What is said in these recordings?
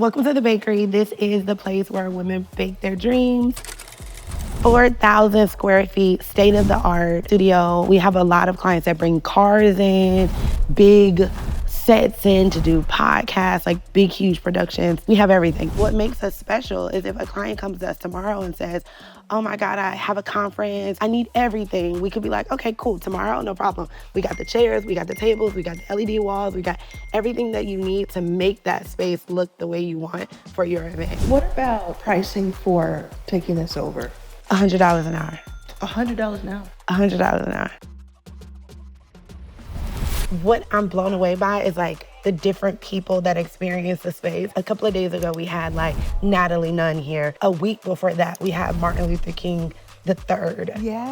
Welcome to the bakery. This is the place where women bake their dreams. 4,000 square feet, state-of-the-art studio. We have a lot of clients that bring cars in, big sets in to do podcasts, like big, huge productions. We have everything. What makes us special is if a client comes to us tomorrow and says, oh my God, I have a conference, I need everything. We could be like, okay, cool, tomorrow, no problem. We got the chairs, we got the tables, we got the LED walls, we got everything that you need to make that space look the way you want for your event. What about pricing for taking this over? $100 an hour. $100 an hour? $100 an hour. What I'm blown away by is like the different people that experience the space. A couple of days ago, we had like Natalie Nunn here. A week before that, we had Martin Luther King III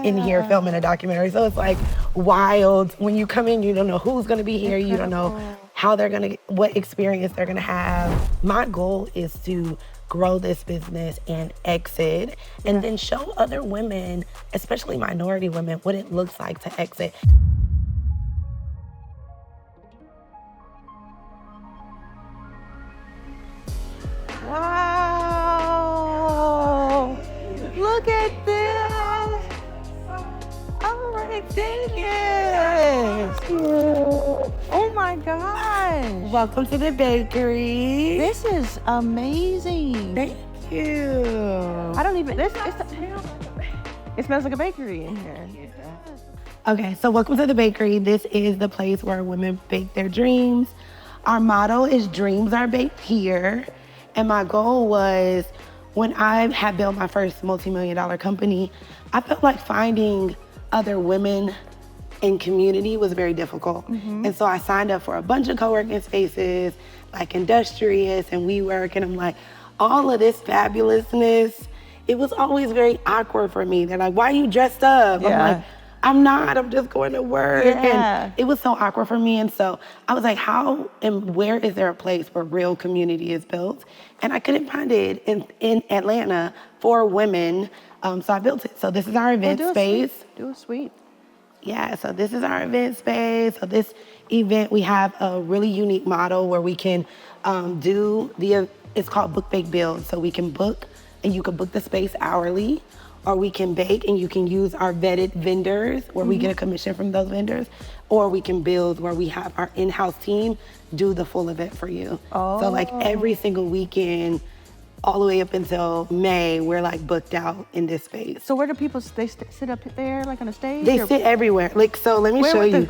in here filming a documentary. So it's like wild. When you come in, you don't know who's gonna be here. You don't know how they're gonna, what experience they're gonna have. My goal is to grow this business and exit, and then show other women, especially minority women, what it looks like to exit. Wow! Look at this! Oh my goodness! Oh my gosh! Welcome to the bakery. This is amazing. Thank you. I don't even, it smells like a bakery in here. Okay, so welcome to the bakery. This is the place where women bake their dreams. Our motto is dreams are baked here. And my goal was, when I had built my first multi-million-dollar company, I felt like finding other women in community was very difficult. And so I signed up for a bunch of co-working spaces, like Industrious and WeWork, and I'm like, all of this fabulousness, it was always very awkward for me. They're like, why are you dressed up? I'm like, I'm not, I'm just going to work. And it was so awkward for me. And so I was like, how and where is there a place where real community is built? And I couldn't find it in Atlanta for women. So I built it. So this is our event space. Do a suite. Yeah, so this is our event space. So this event, we have a really unique model where we can it's called Book, Bake, Build. So we can book, and you can book the space hourly, or we can bake and you can use our vetted vendors where we get a commission from those vendors, or we can build where we have our in-house team do the full event for you. So like every single weekend, all the way up until May, we're like booked out in this space. So where do people, they sit up there like on a stage? They sit everywhere. Like, so let me show you.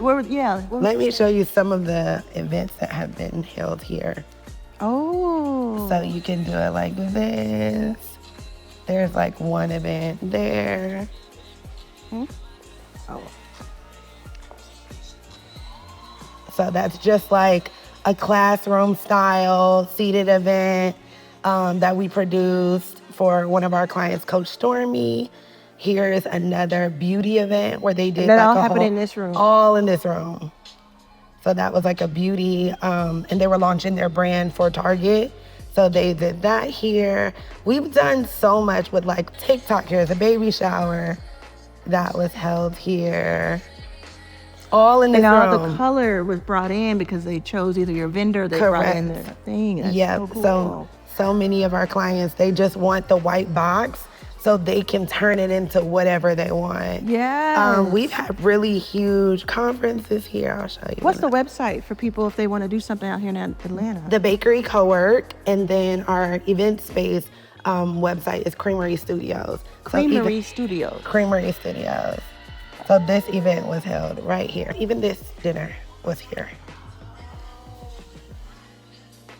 Let me show you some of the events that have been held here. Oh. So you can do it like this. There's like one event there. So that's just like a classroom style seated event that we produced for one of our clients, Coach Stormy. Here's another beauty event where they did and that all happened in this room. All in this room. So that was like a beauty, and they were launching their brand for Target. So they did that here. We've done so much with like TikTok. Here's a baby shower that was held here. All in this room. And all the color was brought in because they chose either your vendor or they brought in their thing. That's so cool. So many of our clients, they just want the white box so they can turn it into whatever they want. We've had really huge conferences here. I'll show you. What's the website for people if they want to do something out here in Atlanta? The Bakery Co-work, and then our event space website is Creamery Studios. Creamery Studios. Creamery Studios. So this event was held right here. Even this dinner was here.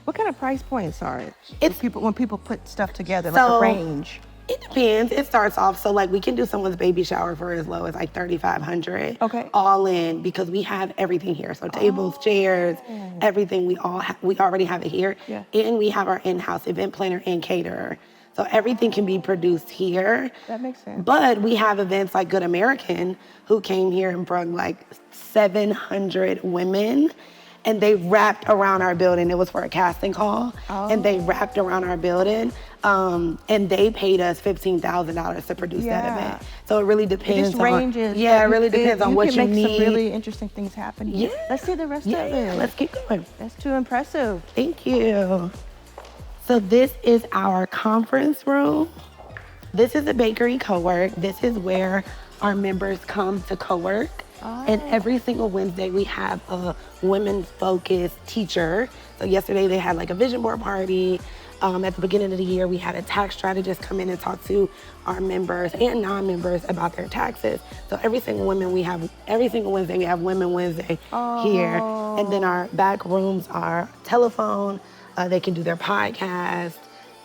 What kind of price points are it? It's when people put stuff together, like a range. It depends. It starts off, so like we can do someone's baby shower for as low as like $3,500. Okay. All in, because we have everything here. So tables, chairs, everything. We already have it here. And we have our in-house event planner and caterer. So everything can be produced here. That makes sense. But we have events like Good American, who came here and brought like 700 women. And they wrapped around our building. It was for a casting call. And they wrapped around our building. And they paid us $15,000 to produce that event. So it really depends. It just ranges. Yeah, it really depends on what you need. You can make some really interesting things happen here. Yeah. Let's see the rest of it. Let's keep going. That's too impressive. Thank you. So this is our conference room. This is the bakery co-work. This is where our members come to co-work. And every single Wednesday we have a women-focused teacher. So yesterday they had like a vision board party. At the beginning of the year, we had a tax strategist come in and talk to our members and non-members about their taxes. So every single Wednesday we have Women Wednesday here. And then our back rooms are telephone. They can do their podcast.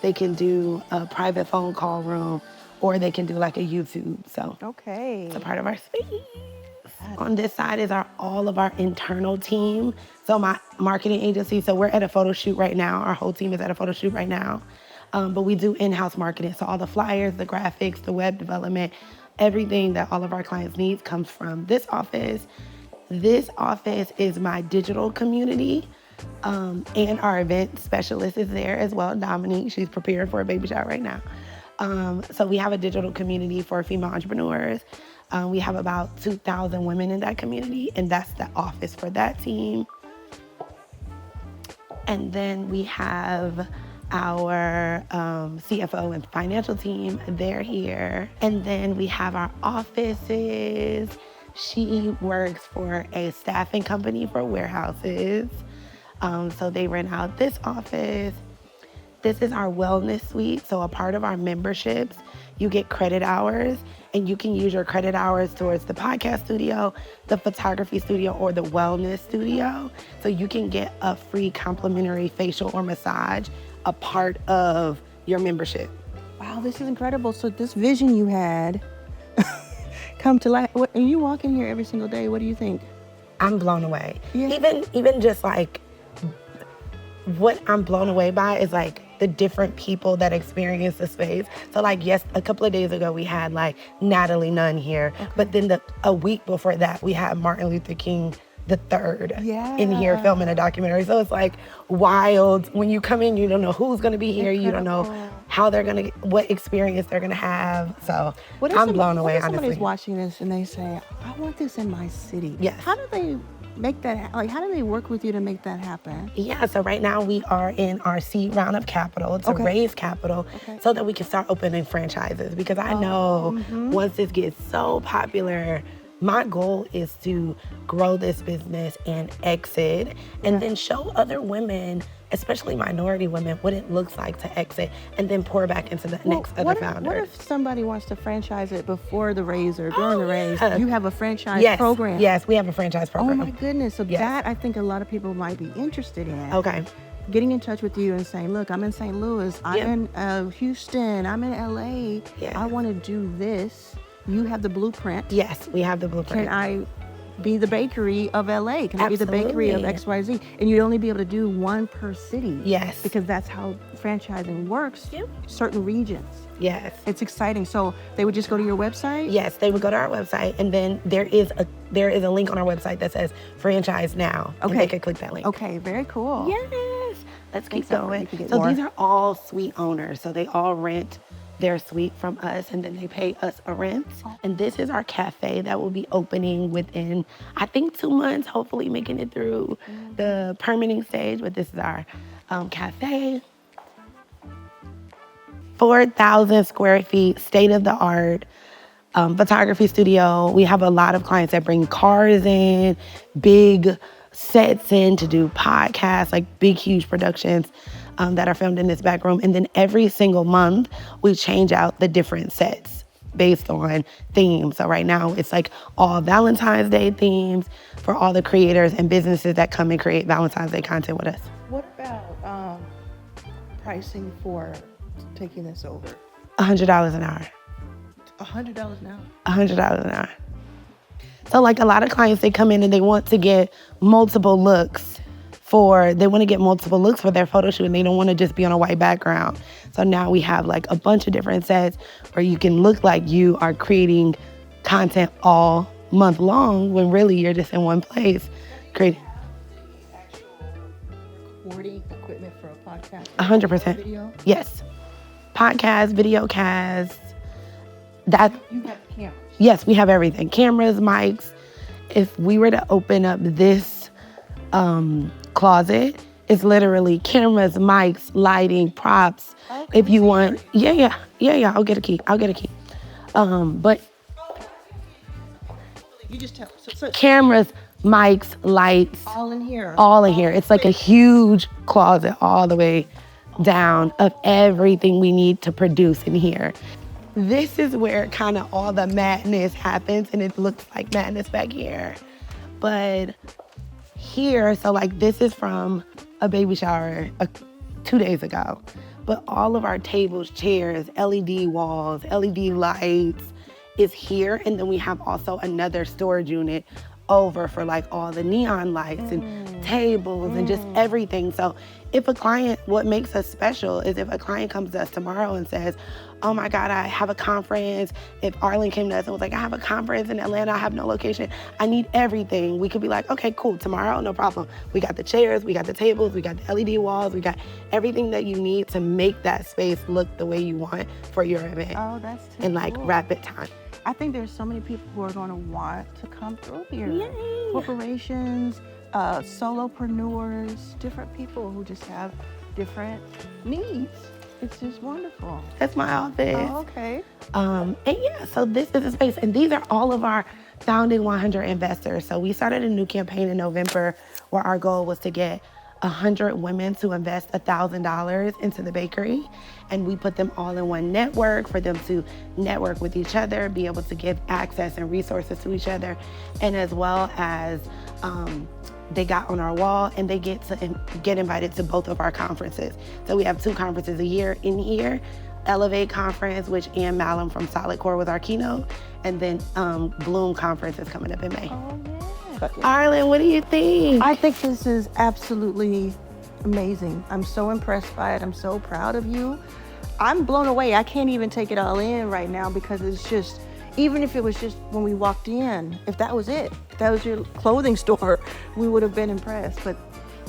They can do a private phone call room, or they can do like a YouTube. So it's a part of our space. On this side is all of our internal team. So my marketing agency, so we're at a photo shoot right now. Our whole team is at a photo shoot right now. But we do in-house marketing. So all the flyers, the graphics, the web development, everything that all of our clients need comes from this office. This office is my digital community. And our event specialist is there as well, Dominique. She's preparing for a baby shower right now. So we have a digital community for female entrepreneurs. We have about 2,000 women in that community, and that's the office for that team. And then we have our CFO and financial team. They're here. And then we have our offices. She works for a staffing company for warehouses. So they rent out this office. This is our wellness suite. So a part of our memberships, you get credit hours, and you can use your credit hours towards the podcast studio, the photography studio, or the wellness studio. So you can get a free complimentary facial or massage, a part of your membership. Wow, this is incredible. So this vision you had come to life. And you walk in here every single day. What do you think? I'm blown away. Yeah. Even just like what I'm blown away by is like the different people that experience the space. So like, yes, a couple of days ago we had like Natalie Nunn here, but then a week before that we had Martin Luther King III in here filming a documentary. So it's like wild. When you come in, you don't know who's gonna be here. You don't know how they're gonna, what experience they're gonna have. So I'm blown away, honestly. Somebody's watching this and they say, I want this in my city. Yes. How do they make that, like, how do they work with you to make that happen? Yeah, so right now we are in our seed round of capital to raise capital so that we can start opening franchises. Because I know once this gets so popular, my goal is to grow this business and exit, and then show other women, especially minority women, what it looks like to exit and then pour back into the next other founders. What if somebody wants to franchise it before the raise or during the raise? You have a franchise program. Yes, we have a franchise program. Oh my goodness. So that I think a lot of people might be interested in. Okay. Getting in touch with you and saying, look, I'm in St. Louis, I'm in Houston, I'm in LA. I want to do this. You have the blueprint. Yes, we have the blueprint. Can I be the bakery of LA? Can I be the bakery of XYZ? And you'd only be able to do one per city. Yes. Because that's how franchising works. Certain regions. Yes. It's exciting. So they would just go to your website? Yes, they would go to our website, and then there is a link on our website that says franchise now. Okay. And they could click that link. Okay, very cool. Yes. Let's keep going. So these are all suite owners. So they all rent their suite from us, and then they pay us a rent. And this is our cafe that will be opening within, I think, 2 months, hopefully making it through the permitting stage. But this is our cafe. 4,000 square feet, state-of-the-art photography studio. We have a lot of clients that bring cars in, big sets in to do podcasts, like big, huge productions that are filmed in this back room. And then every single month, we change out the different sets based on themes. So right now, it's like all Valentine's Day themes for all the creators and businesses that come and create Valentine's Day content with us. What about pricing for taking this over? $100 an hour. $100 an hour? $100 an hour. So like a lot of clients, they come in and they want to get multiple looks for their photo shoot, and they don't want to just be on a white background. So now we have like a bunch of different sets where you can look like you are creating content all month long when really you're just in one place creating. The actual recording equipment for a podcast? 100%. Video? Yes. Podcast, video cast. That. You have cameras? Yes, we have everything. Cameras, mics. If we were to open up this closet, It's literally cameras, mics, lighting, props. Okay, If you want, yeah. I'll get a key. But you just tell. So cameras, mics, lights, all in here. all in here. It's like a huge closet all the way down of everything we need to produce in here. This is where kind of all the madness happens, and it looks like madness back here. But here, so like this is from a baby shower 2 days ago. But all of our tables, chairs, LED walls, LED lights is here. And then we have also another storage unit over for like all the neon lights and tables and just everything. So if a client, what makes us special is if a client comes to us tomorrow and says, oh my God, I have a conference. If Arlan came to us and was like, I have a conference in Atlanta, I have no location, I need everything. We could be like, okay, cool, tomorrow, no problem. We got the chairs, we got the tables, we got the LED walls, we got everything that you need to make that space look the way you want for your event. Oh, that's too in like cool. rapid time. I think there's so many people who are going to want to come through here. Yay. Corporations, solopreneurs, different people who just have different needs. It's just wonderful. That's my office. Oh, okay. And yeah, so this is a space, and these are all of our founding 100 investors. So we started a new campaign in November where our goal was to get 100 women to invest $1,000 into the bakery. And we put them all in one network for them to network with each other, be able to give access and resources to each other, and as well as they got on our wall and they get invited to both of our conferences. So we have 2 conferences a year in here. Elevate Conference, which Ann Malum from Solid Core was our keynote, and then Bloom Conference is coming up in May. Oh, yeah. Arlan, what do you think? I think this is absolutely amazing. I'm so impressed by it. I'm so proud of you. I'm blown away. I can't even take it all in right now because it's just, even if it was just when we walked in, if that was it, if that was your clothing store, we would have been impressed. But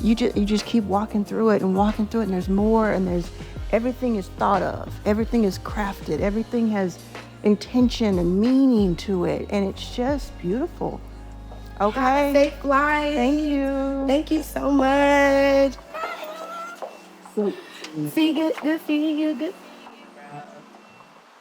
you just keep walking through it, and there's more, and everything is thought of, everything is crafted, everything has intention and meaning to it, and it's just beautiful. Okay. Safe flight. Thank you. Thank you so much. See you. Good seeing you. Good.